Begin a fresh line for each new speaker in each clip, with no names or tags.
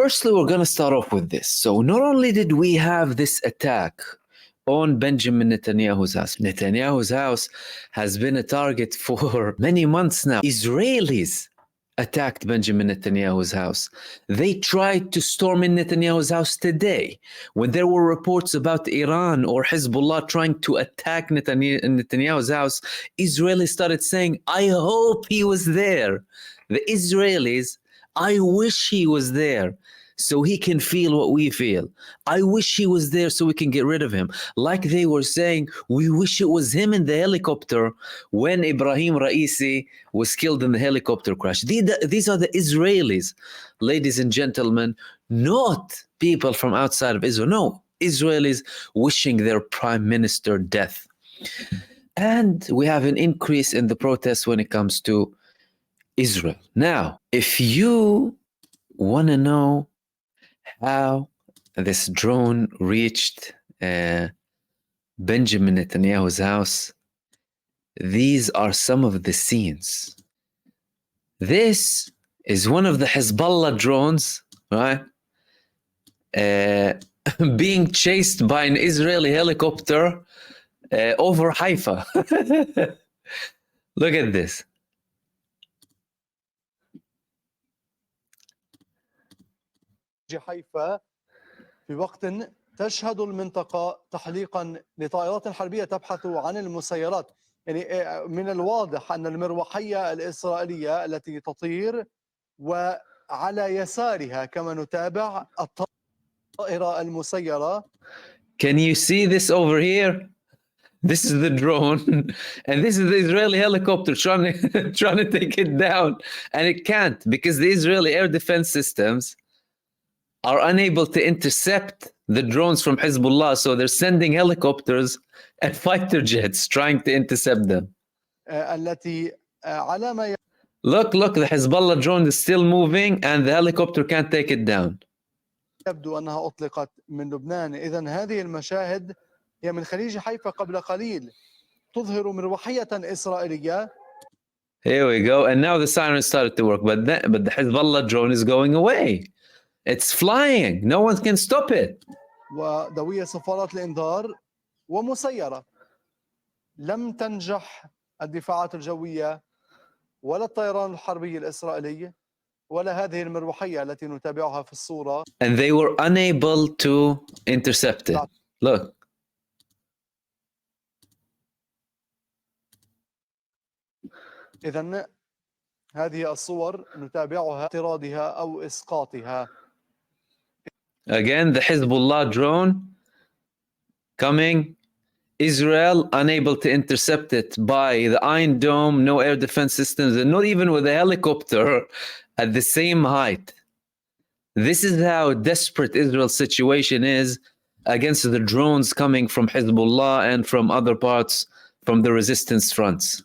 firstly, we're going to start off with this. So not only did we have this attack on Benjamin Netanyahu's house. Netanyahu's house has been a target for many months now. Israelis attacked Benjamin Netanyahu's house. They tried to storm in Netanyahu's house today. When there were reports about Iran or Hizbullah trying to attack Netanyahu's house, Israelis started saying, I hope he was there. The Israelis, I wish he was there so he can feel what we feel. I wish he was there so we can get rid of him. Like they were saying, we wish it was him in the helicopter when Ibrahim Raisi was killed in the helicopter crash. These are the Israelis, ladies and gentlemen, not people from outside of Israel. No, Israelis wishing their prime minister death. And we have an increase in the protests when it comes to Israel. Now, if you want to know how this drone reached Benjamin Netanyahu's house, these are some of the scenes. This is one of the Hizbullah drones, right? Being chased by an Israeli helicopter over Haifa. Look at this.
حيفا في وقت تشهد المنطقة تحليقا لطائرات حربية تبحث عن المسيرات. يعني من الواضح أن المروحية الإسرائيلية التي تطير وعلى يسارها كما نتابع الطائرة المسيرة.
Can you see this over here? This is the drone, and this is the Israeli helicopter trying to take it down, and it can't because the Israeli air defense systems are unable to intercept the drones from Hizbullah, so they're sending helicopters and fighter jets trying to intercept them. Look, the Hizbullah drone is still moving and the helicopter can't take it down.
يبدو أنها أطلقت من لبنان. إذن هذه المشاهد هي من خليج حيفا قبل قليل تظهر مروحية إسرائيلية.
Here we go, and now the siren started to work, but the Hizbullah drone is going away. It's flying. No one can stop it.
ودوية صفارات الإنذار ومسيرة. لم تنجح الدفاعات الجوية ولا الطيران الحربي الإسرائيلي ولا هذه المروحية التي نتابعها في الصورة.
And they were unable to intercept it. Look.
إذن هذه الصور نتابعها اعتراضها أو إسقاطها.
Again, the Hizbullah drone coming. Israel unable to intercept it by the Iron Dome, no air defense systems, and not even with a helicopter at the same height. This is how desperate Israel's situation is against the drones coming from Hizbullah and from other parts from the resistance fronts.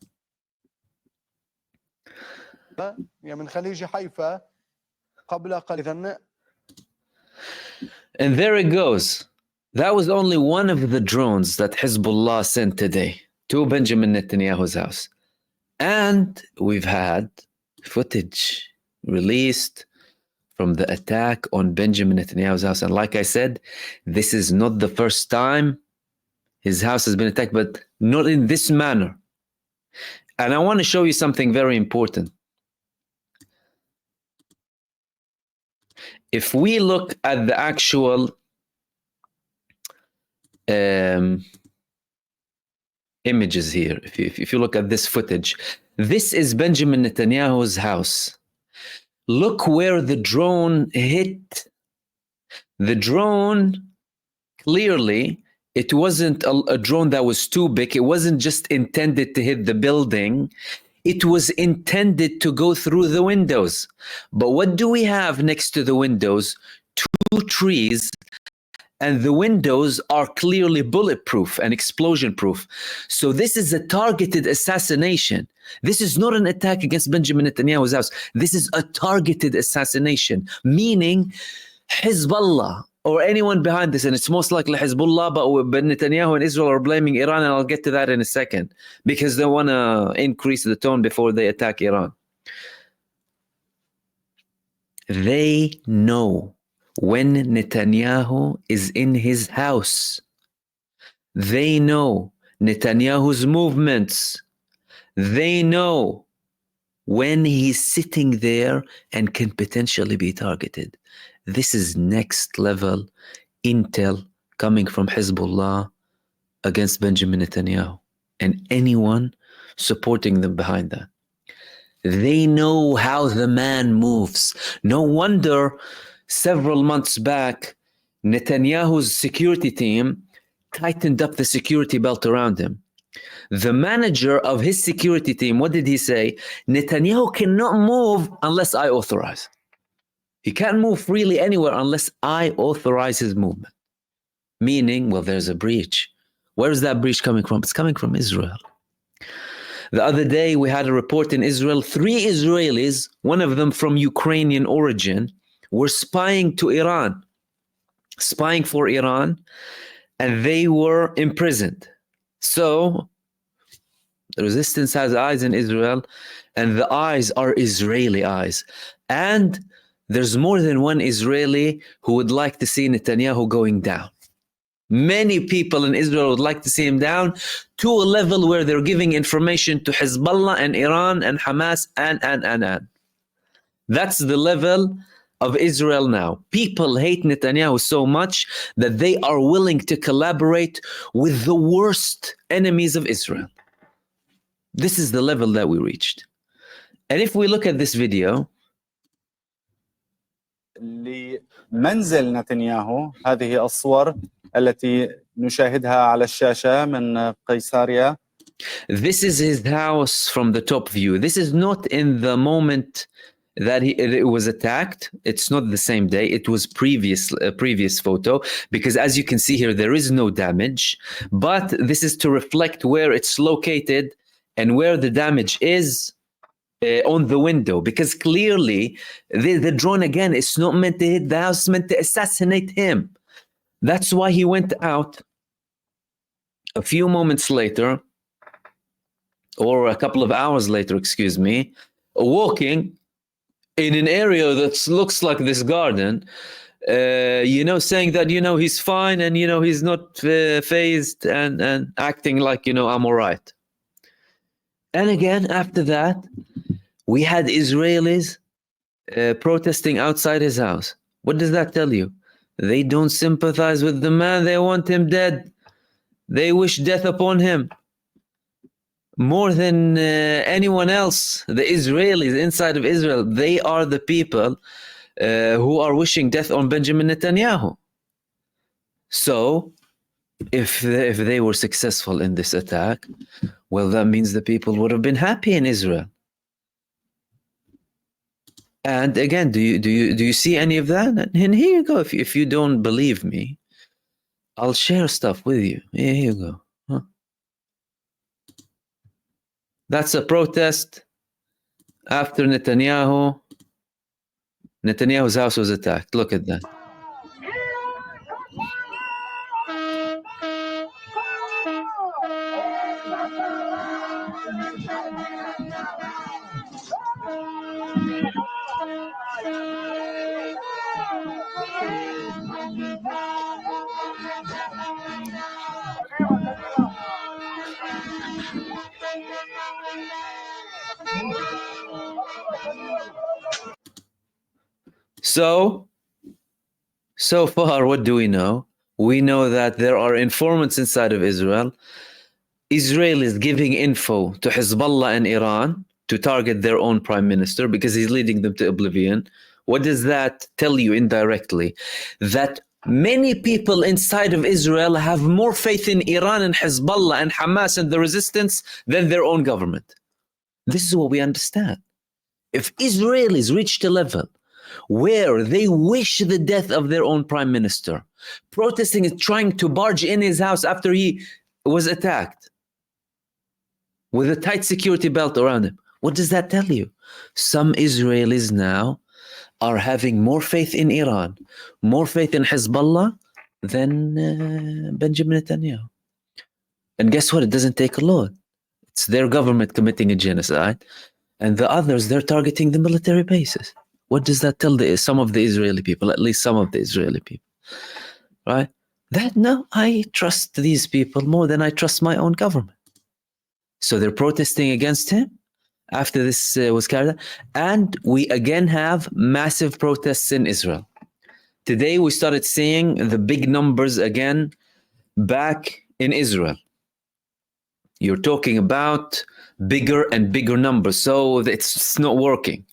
من خليج حيفا قبل قليل.
And there it goes. That was only one of the drones that Hizbullah sent today to Benjamin Netanyahu's house. And we've had footage released from the attack on Benjamin Netanyahu's house. And like I said, this is not the first time his house has been attacked, but not in this manner. And I want to show you something very important. If we look at the actual images here, if you look at this footage, this is Benjamin Netanyahu's house. Look where the drone hit. The drone, clearly, it wasn't a drone that was too big. It wasn't just intended to hit the building. It was intended to go through the windows. But what do we have next to the windows? Two trees, and the windows are clearly bulletproof and explosion-proof. So this is a targeted assassination. This is not an attack against Benjamin Netanyahu's house. This is a targeted assassination, meaning Hizbullah or anyone behind this, and it's most likely Hizbullah, but Netanyahu and Israel are blaming Iran, and I'll get to that in a second, because they want to increase the tone before they attack Iran. They know when Netanyahu is in his house. They know Netanyahu's movements. They know when he's sitting there and can potentially be targeted. This is next level intel coming from Hizbullah against Benjamin Netanyahu and anyone supporting them behind that. They know how the man moves. No wonder several months back, Netanyahu's security team tightened up the security belt around him. The manager of his security team, what did he say? Netanyahu cannot move unless I authorize. He can't move freely anywhere unless I authorize his movement. Meaning, well, there's a breach. Where is that breach coming from? It's coming from Israel. The other day, we had a report in Israel. 3 Israelis, one of them from Ukrainian origin, were spying to Iran, spying for Iran, and they were imprisoned. So, the resistance has eyes in Israel, and the eyes are Israeli eyes. And there's more than one Israeli who would like to see Netanyahu going down. Many people in Israel would like to see him down to a level where they're giving information to Hizbullah and Iran and Hamas and. That's the level of Israel now. People hate Netanyahu so much that they are willing to collaborate with the worst enemies of Israel. This is the level that we reached. And if we look at this video,
لمنزل نتنياهو، هذه الصور التي نشاهدها على الشاشة من قيصرية.
This is his house from the top view. This is not in the moment that it was attacked. It's not the same day. It was previous photo, because as you can see here, there is no damage. But this is to reflect where it's located and where the damage is on the window, because clearly the drone, again, it's not meant to hit the house, it's meant to assassinate him. That's why he went out a few moments later, or a couple of hours later, excuse me, walking in an area that looks like this garden, saying that, he's fine and, he's not fazed and acting like, I'm all right. And again, after that, we had Israelis protesting outside his house. What does that tell you? They don't sympathize with the man. They want him dead. They wish death upon him. More than anyone else, the Israelis inside of Israel, they are the people who are wishing death on Benjamin Netanyahu. So, if they were successful in this attack, well, that means the people would have been happy in Israel. And again, do you see any of that? And here you go. If you don't believe me, I'll share stuff with you. Here you go. Huh? That's a protest after Netanyahu's house was attacked. Look at that. So far, what do we know? We know that there are informants inside of Israel, Israelis giving info to Hizbullah and Iran to target their own prime minister because he's leading them to oblivion. What does that tell you indirectly? That many people inside of Israel have more faith in Iran and Hezbollah and Hamas and the resistance than their own government. This is what we understand. If Israelis reached a level where they wish the death of their own prime minister, protesting and trying to barge in his house after he was attacked with a tight security belt around him, what does that tell you? Some Israelis now are having more faith in Iran, more faith in Hezbollah than Benjamin Netanyahu. And guess what? It doesn't take a lot. It's their government committing a genocide, and the others, they're targeting the military bases. What does that tell some of the Israeli people, at least some of the Israeli people, right? That no, I trust these people more than I trust my own government. So they're protesting against him after this was carried out. And we again have massive protests in Israel. Today we started seeing the big numbers again back in Israel. You're talking about bigger and bigger numbers. So it's not working.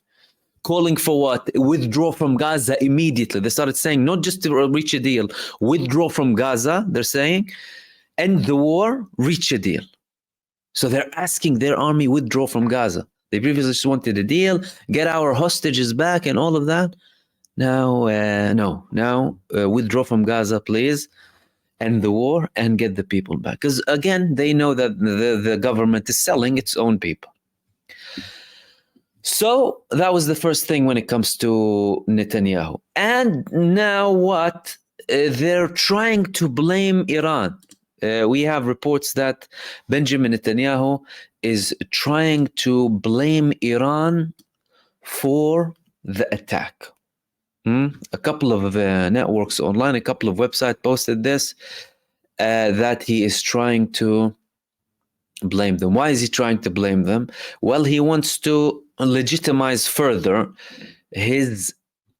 Calling for what? Withdraw from Gaza immediately. They started saying not just to reach a deal, withdraw from Gaza, they're saying, end the war, reach a deal. So they're asking their army withdraw from Gaza. They previously just wanted a deal, get our hostages back and all of that. Now, withdraw from Gaza, please, end the war and get the people back. Because again, they know that the government is selling its own people. So that was the first thing when it comes to Netanyahu. And now what? They're trying to blame Iran. We have reports that Benjamin Netanyahu is trying to blame Iran for the attack. A couple of networks online, a couple of websites posted this, that he is trying to blame them. Why is he trying to blame them? Well, he wants to legitimize further his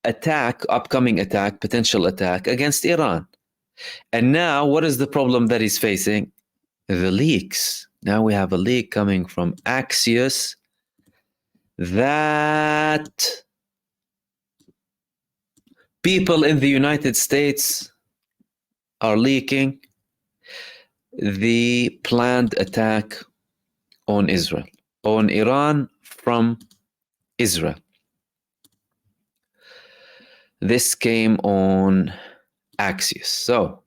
attack, upcoming attack, potential attack against Iran. And now, what is the problem that he's facing? The leaks. Now we have a leak coming from Axios that people in the United States are leaking the planned attack on Israel, on Iran from Israel. This came on Axios. So,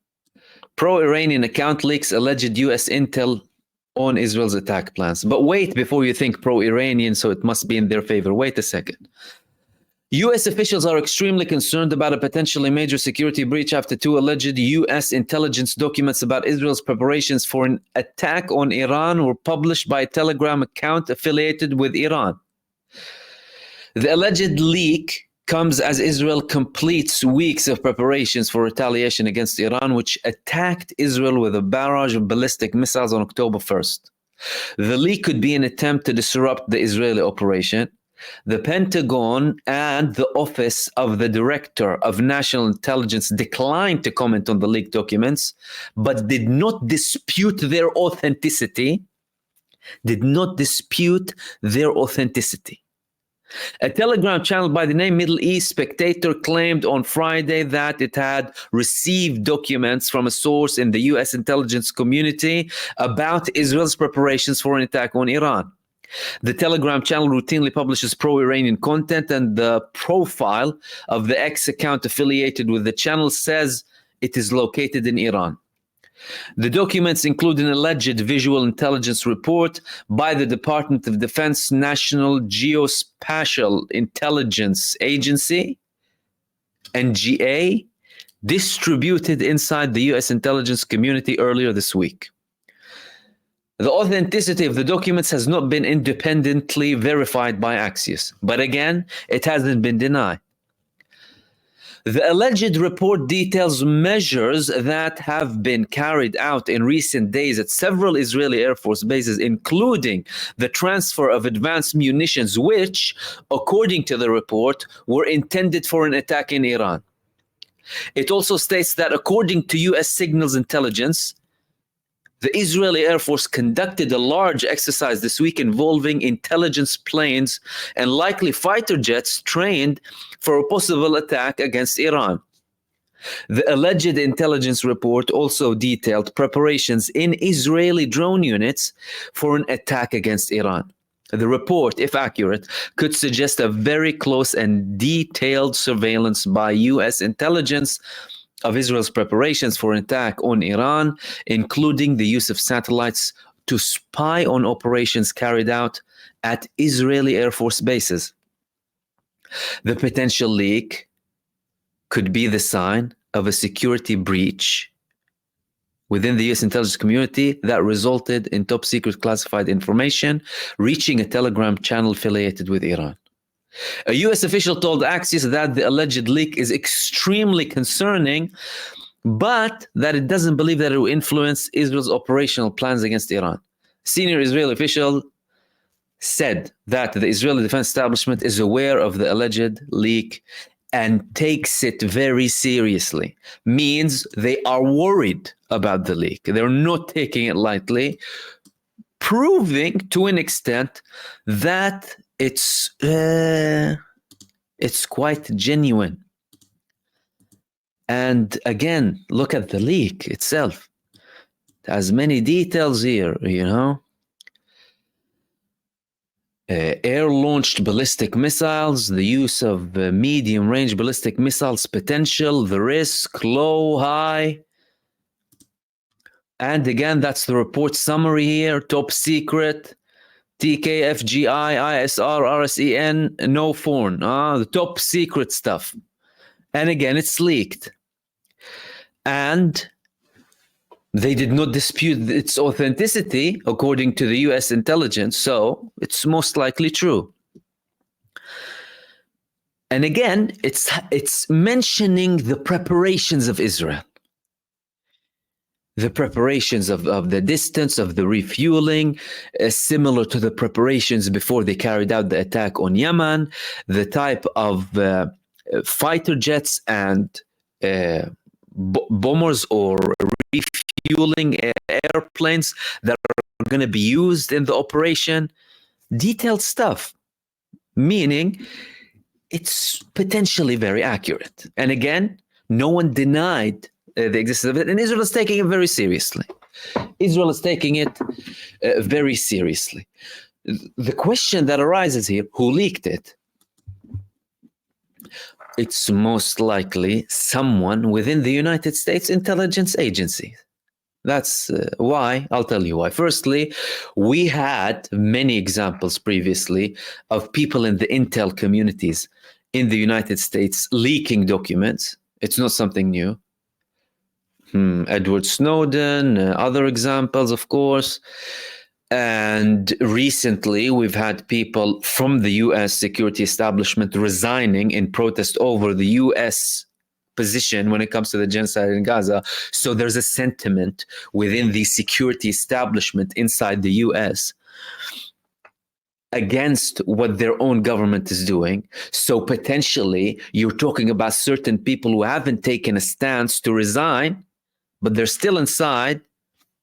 pro-Iranian account leaks alleged US intel on Israel's attack plans. But wait, before you think pro-Iranian, so it must be in their favor. Wait a second. US officials are extremely concerned about a potentially major security breach after two alleged US intelligence documents about Israel's preparations for an attack on Iran were published by a Telegram account affiliated with Iran. The alleged leak comes as Israel completes weeks of preparations for retaliation against Iran, which attacked Israel with a barrage of ballistic missiles on October 1st. The leak could be an attempt to disrupt the Israeli operation. The Pentagon and the Office of the Director of National Intelligence declined to comment on the leaked documents, but did not dispute their authenticity. A Telegram channel by the name Middle East Spectator claimed on Friday that it had received documents from a source in the US intelligence community about Israel's preparations for an attack on Iran. The Telegram channel routinely publishes pro-Iranian content, and the profile of the X account affiliated with the channel says it is located in Iran. The documents include an alleged visual intelligence report by the Department of Defense National Geospatial Intelligence Agency, NGA, distributed inside the US intelligence community earlier this week. The authenticity of the documents has not been independently verified by Axios, but again, it hasn't been denied. The alleged report details measures that have been carried out in recent days at several Israeli Air Force bases, including the transfer of advanced munitions, which, according to the report, were intended for an attack in Iran. It also states that according to US signals intelligence, the Israeli Air Force conducted a large exercise this week involving intelligence planes and likely fighter jets trained for a possible attack against Iran. The alleged intelligence report also detailed preparations in Israeli drone units for an attack against Iran. The report, if accurate, could suggest a very close and detailed surveillance by US intelligence of Israel's preparations for an attack on Iran, including the use of satellites to spy on operations carried out at Israeli Air Force bases. The potential leak could be the sign of a security breach within the US intelligence community that resulted in top secret classified information reaching a Telegram channel affiliated with Iran. A U.S. official told Axios that the alleged leak is extremely concerning, but that it doesn't believe that it will influence Israel's operational plans against Iran. Senior Israeli official said that the Israeli defense establishment is aware of the alleged leak and takes it very seriously. Means they are worried about the leak. They're not taking it lightly, proving to an extent that it's quite genuine. And again, look at the leak itself. It has many details here, you know. Air-launched ballistic missiles, the use of medium-range ballistic missiles potential, the risk, low, high. And again, that's the report summary here. Top secret, TKFGI, ISR, RSEN, no phone. The top secret stuff. And again, it's leaked. And they did not dispute its authenticity, according to the US intelligence, so it's most likely true. And again, it's mentioning the preparations of Israel. The preparations of the distance, of the refueling, similar to the preparations before they carried out the attack on Yemen, the type of fighter jets and bombers or refueling airplanes that are going to be used in the operation. Detailed stuff, meaning it's potentially very accurate. And again, no one denied the existence of it, and Israel is taking it very seriously. Israel is taking it very seriously. The question that arises here, who leaked it? It's most likely someone within the United States intelligence agency. That's why. I'll tell you why. Firstly, we had many examples previously of people in the intel communities in the United States leaking documents. It's not something new. Edward Snowden, other examples, of course. And recently, we've had people from the U.S. security establishment resigning in protest over the U.S. position when it comes to the genocide in Gaza. So there's a sentiment within the security establishment inside the U.S. against what their own government is doing. So potentially, you're talking about certain people who haven't taken a stance to resign, but they're still inside,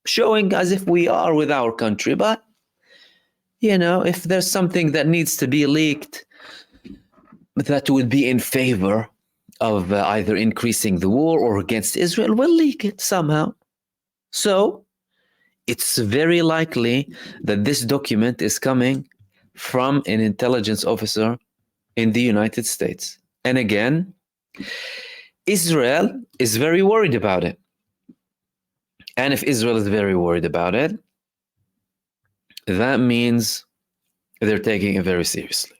showing as if we are with our country. But, you know, if there's something that needs to be leaked that would be in favor of either increasing the war or against Israel, we'll leak it somehow. So it's very likely that this document is coming from an intelligence officer in the United States. And again, Israel is very worried about it. And if Israel is very worried about it, that means they're taking it very seriously.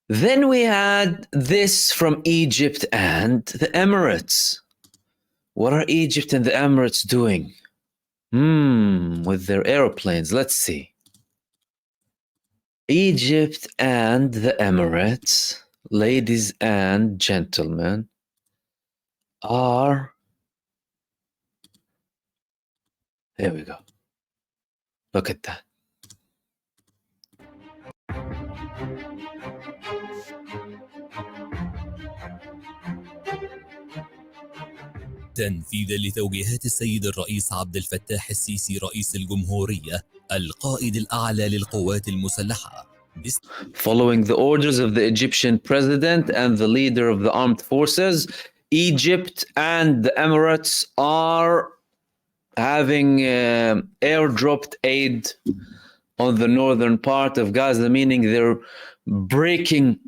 Then we had this from Egypt and the Emirates. What are Egypt and the Emirates doing? With their airplanes, let's see. Egypt and the Emirates, ladies and gentlemen, are, here we go. Look at that.
تنفيذا لتوجيهات السيد الرئيس عبد الفتاح السيسي رئيس الجمهورية القائد الأعلى للقوات المسلحة.
Following the orders of the Egyptian president and the leader of the armed forces, Egypt and the Emirates are having airdropped aid on the northern part of Gaza, meaning they're breaking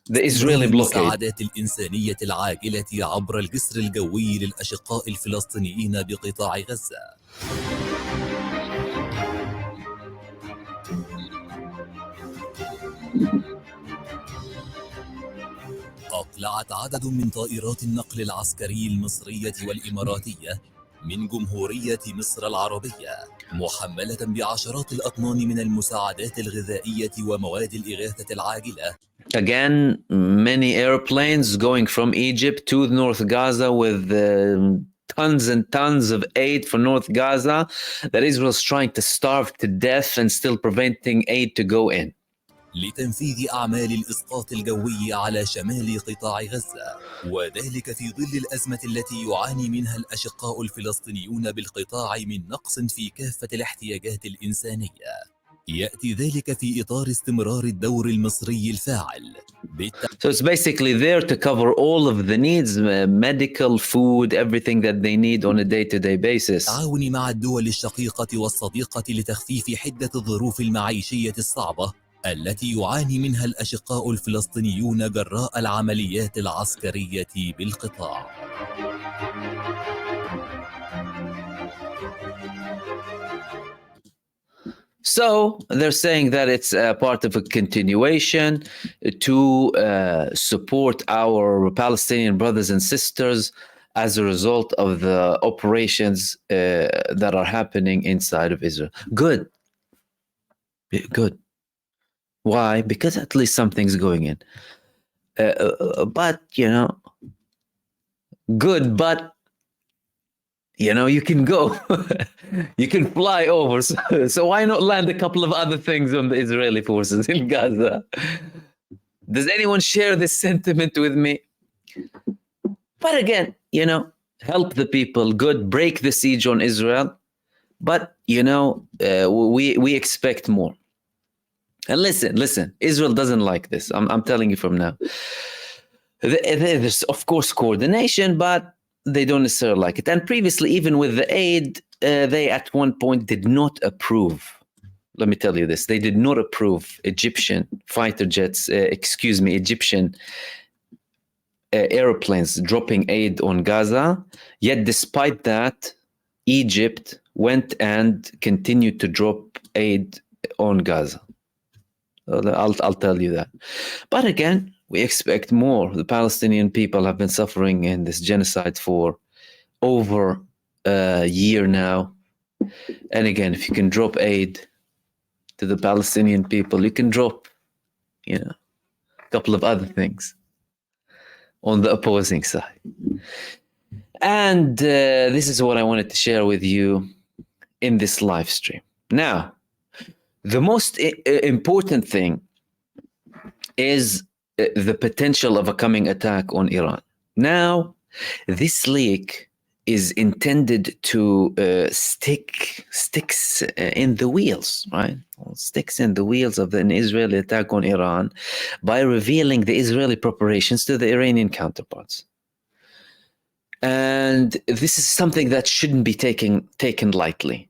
the Israeli blockade.
المساعدات الإنسانية العاجلة عبر الجسر الجوي للأشقاء الفلسطينيين بقطاع غزة. أقلعت عدد من طائرات النقل العسكري المصرية والإماراتية من جمهورية مصر العربية محملة بعشرات الأطنان من المساعدات الغذائية ومواد الإغاثة العاجلة.
Again, many airplanes going from Egypt to North Gaza with tons and tons of aid for North Gaza that Israel's trying to starve to death and still preventing aid to go in.
لتنفيذ أعمال الإسقاط الجوي على شمال قطاع غزة، وذلك في ظل الأزمة التي يعاني منها الأشقاء الفلسطينيون بالقطاع من نقص في كافة الاحتياجات الإنسانية. يأتي ذلك في إطار استمرار الدور المصري الفاعل.
So it's basically there to cover all of the needs, medical, food, everything that they need on a day-to-day basis.
بالتعاون مع الدول الشقيقة والصديقة لتخفيف حدة الظروف المعيشية الصعبة التي يعاني منها الأشقاء الفلسطينيون جراء العمليات العسكرية بالقطاع.
So they're saying that it's a part of a continuation to support our Palestinian brothers and sisters as a result of the operations that are happening inside of Israel. Good. Good. Why? Because at least something's going in. But, you know, good, but, you know, you can go. You can fly over. So why not land a couple of other things on the Israeli forces in Gaza? Does anyone share this sentiment with me? But again, you know, help the people. Good. Break the siege on Israel. But, you know, we expect more. And listen, Israel doesn't like this. I'm telling you from now. There's, of course, coordination, but they don't necessarily like it. And previously, even with the aid, they at one point did not approve. Let me tell you this. They did not approve Egyptian fighter jets, Egyptian airplanes dropping aid on Gaza. Yet despite that, Egypt went and continued to drop aid on Gaza. I'll tell you that. But again, we expect more. The Palestinian people have been suffering in this genocide for over a year now. And again, if you can drop aid to the Palestinian people, you can drop, you know, a couple of other things on the opposing side. And this is what I wanted to share with you in this live stream. Now, the most important thing is the potential of a coming attack on Iran. Now, this leak is intended to sticks in the wheels, right? Sticks in the wheels of an Israeli attack on Iran by revealing the Israeli preparations to the Iranian counterparts. And this is something that shouldn't be taken lightly.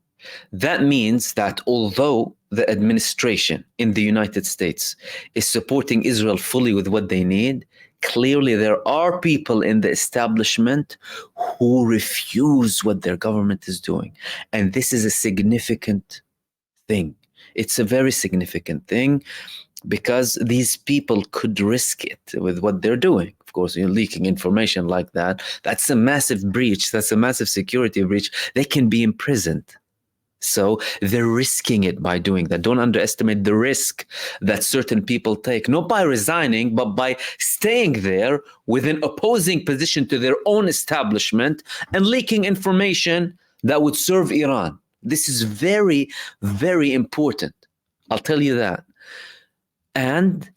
That means that although the administration in the United States is supporting Israel fully with what they need, clearly there are people in the establishment who refuse what their government is doing. And this is a significant thing. It's a very significant thing because these people could risk it with what they're doing. Of course, you're leaking information like that. That's a massive breach. That's a massive security breach. They can be imprisoned. So they're risking it by doing that. Don't underestimate the risk that certain people take, not by resigning, but by staying there with an opposing position to their own establishment and leaking information that would serve Iran. This is very, very important. I'll tell you that. And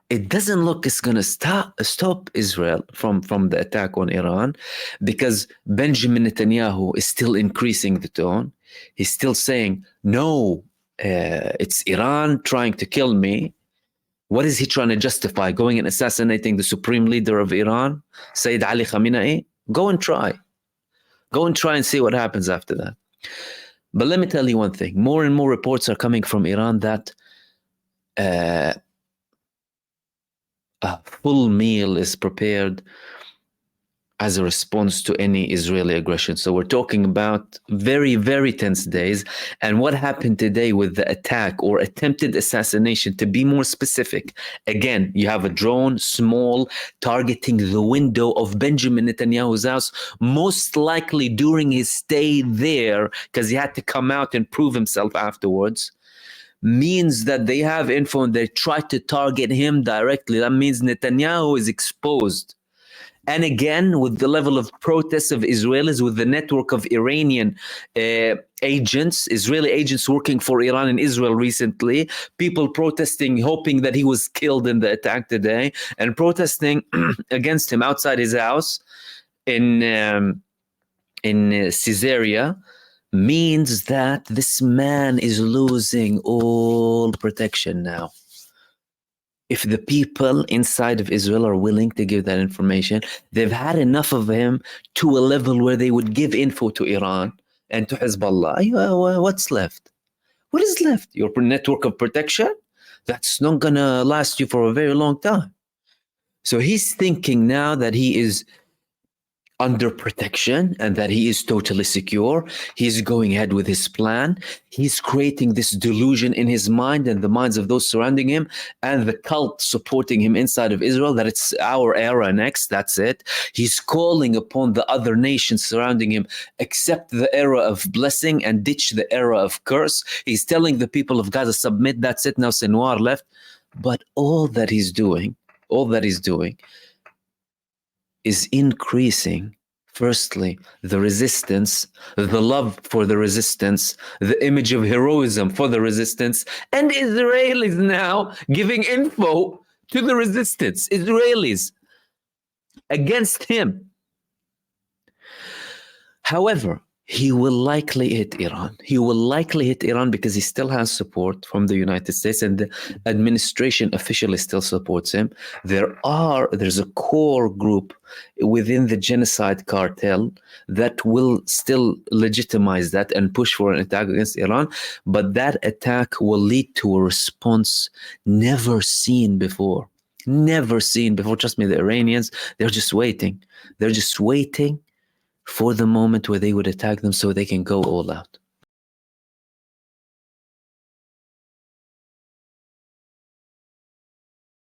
it doesn't look it's going to stop Israel from the attack on Iran, because Benjamin Netanyahu is still increasing the tone. He's still saying, no, it's Iran trying to kill me. What is he trying to justify? Going and assassinating the supreme leader of Iran, Sayyid Ali Khamenei? Go and try. Go and try and see what happens after that. But let me tell you one thing. More and more reports are coming from Iran that a full meal is prepared as a response to any Israeli aggression. So we're talking about very, very tense days. And what happened today with the attack or attempted assassination, to be more specific, again, you have a drone, small, targeting the window of Benjamin Netanyahu's house, most likely during his stay there, because he had to come out and prove himself afterwards, means that they have info and they try to target him directly. That means Netanyahu is exposed. And again, with the level of protests of Israelis, with the network of Iranian agents, Israeli agents working for Iran in Israel recently, people protesting, hoping that he was killed in the attack today, and protesting against him outside his house in Caesarea, means that this man is losing all protection now. If the people inside of Israel are willing to give that information, they've had enough of him to a level where they would give info to Iran and to Hizbullah. What's left? What is left? Your network of protection? That's not going to last you for a very long time. So he's thinking now that he is under protection and that he is totally secure. He's going ahead with his plan. He's creating this delusion in his mind and the minds of those surrounding him and the cult supporting him inside of Israel that it's our era next, that's it. He's calling upon the other nations surrounding him, accept the era of blessing and ditch the era of curse. He's telling the people of Gaza, submit, that's it, now Sinwar left. But all that he's doing is increasing, firstly, the resistance, the love for the resistance, the image of heroism for the resistance, and Israelis now giving info to the resistance, Israelis against him. However, he will likely hit Iran. He will likely hit Iran because he still has support from the United States and the administration officially still supports him. There's a core group within the genocide cartel that will still legitimize that and push for an attack against Iran. But that attack will lead to a response never seen before. Never seen before. Trust me, the Iranians, they're just waiting. They're just waiting for the moment where they would attack them so they can go all out.